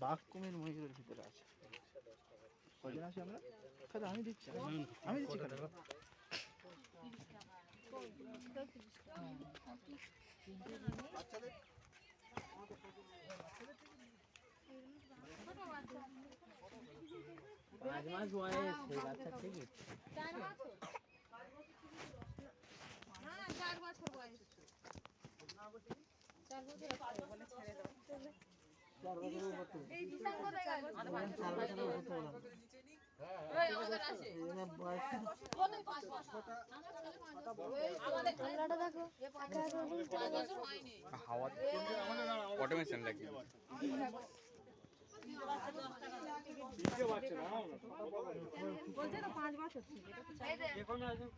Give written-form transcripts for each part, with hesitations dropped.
বাঘ কুমির ময়ূরের ভিতরে আছে। কজন আছি আমরা? খাদা আমি দিচ্ছি, আমি দিচ্ছি খাদা। পাঁচ মাস বয়স সেই বাচ্চা থেকে 4 বছর বয়স। 4 বছর বলে ছেড়ে দাও। এই ডিসেম্বরে গেল। এই আমাদের আছে। বলে 5 বছর। আমার ছেলে 5 বছর। আমাদের ক্যামেরাটা দেখো। এ 5 বছর হয়নি। হাওয়া অটোমেশন লাগি বলছে তো 5 বছর ছিল। এটা তো এখন একজন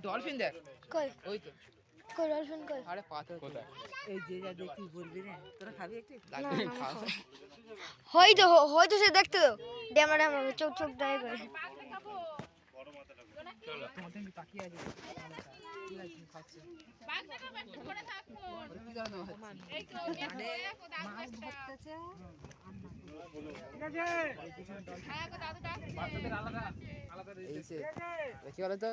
ডলফিন দেখ কই ওই তো কই ডলফিন কই? আরে পাথর কোথায় এই যে যা দেখি বলবি রে তোরা খাবি একটু হয়তো সে দেখতে তো ড্যামা চোখ চোখ ডাই করে। চলো তোমাদের আমি তাকিয়ে আছি কি লাগছে খাচ্ছে বাঘ দেখা বাচ্চা করে থাকো। কি জানো এই তো মাছ ধরতেছে। এই যে কি বলো তো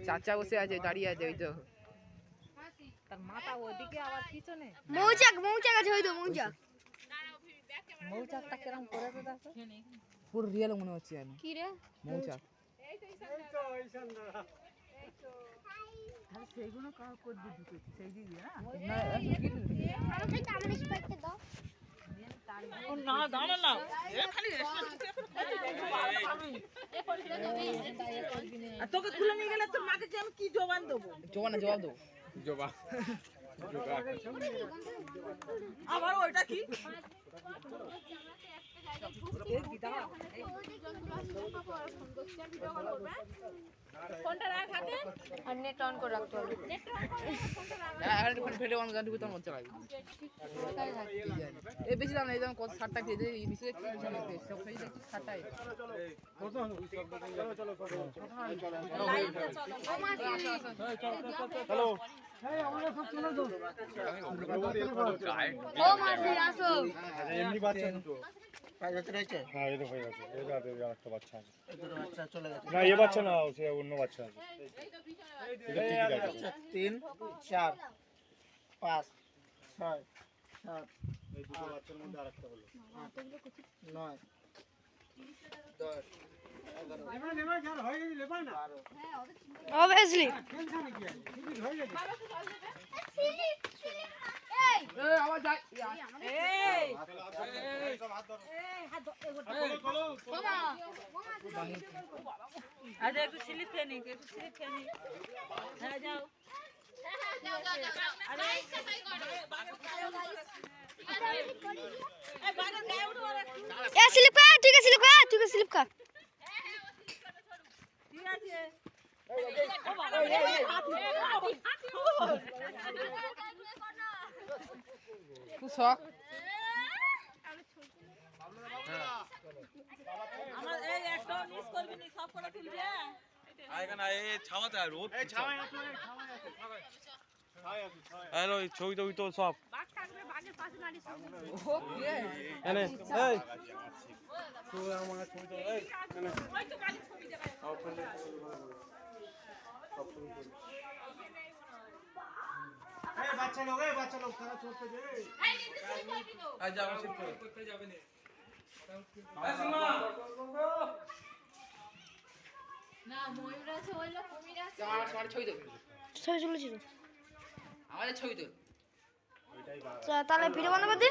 চাচা বসে আছে দাঁড়িয়ে আছে ওই তো তার মাথা ওদিকে আবার পিছনে মৌচাক আছে হয়তো মৌচাকটা কিরকম করে তো দেখো পুরো রিয়েল মনে হচ্ছে আমি কি রে মৌচাক তাহলে সেইগুলো কার করে দিতে সেই দিদি না আমার স্পাইকটা দাও। না দাঁড়া না আর তোকে খুলে নিয়ে গেলে তোর মাকে যে আমি কি জবান দেবো জবাব দেবো জবা আবার ওইটা কি ফোনটা রাখ হাতে। আর নেট অন করে রাখতে হবে। এখন ফেটে অন গান তোর মধ্যে লাগবে এই বেশি দাম না এই দাম কত 60 টাকা দিয়ে এই নিচে কি সব সেই দেখি 60 টাকা হ্যালো ও মাসি আসো। এমনি বাচ্চা দুটো কাজ হচ্ছে রয়েছে হ্যাঁ এটা হয়ে গেছে এটা আরেকটা বাচ্চা আছে দুটো বাচ্চা চলে গেছে না এই বাচ্চা না সে অন্য বাচ্চা আছে এটা টিকিট আছে 3 4 5 6 7 এই দুটো বাচ্চার মধ্যে আরেকটা হলো 9 10 অবভিয়াসলি এই আবার যাই এই আজ একটু স্লিপ খেয়ে নি একটু স্লিপ খেয়ে নি হ্যাঁ যাও আরে এই বাগান গায়ে উঠো এ স্লিপ খা তুই স্লিপ খা ঠিক আছে ও বাবা তুই শখ আমার এই একটা মিস করবি নি সব করে তুলবি এখানে এই ছাওয়াতে আর রোদ এই ছাওয়ায় আছে হ্যালো ছবি টবি তো সব বাঘ থাকবে বাঘের পাশে নাড়ি ও কি রে এনে এই তুই আমার ছবি তো এই এনে ওই তো বাঘের ছবি দেবে। এই বাচ্চা লোক তারা চলতে দে এই নিতে ছবি করবি তো। আজ যাও শিফট করে করতে যাবে না না ময়ূর আছে হইলো কুমির আছে। আমার ছবি দেব ছবি তুলেছি তো আমাদের ছবি তো তাহলে ভিডিও বানাবো দি।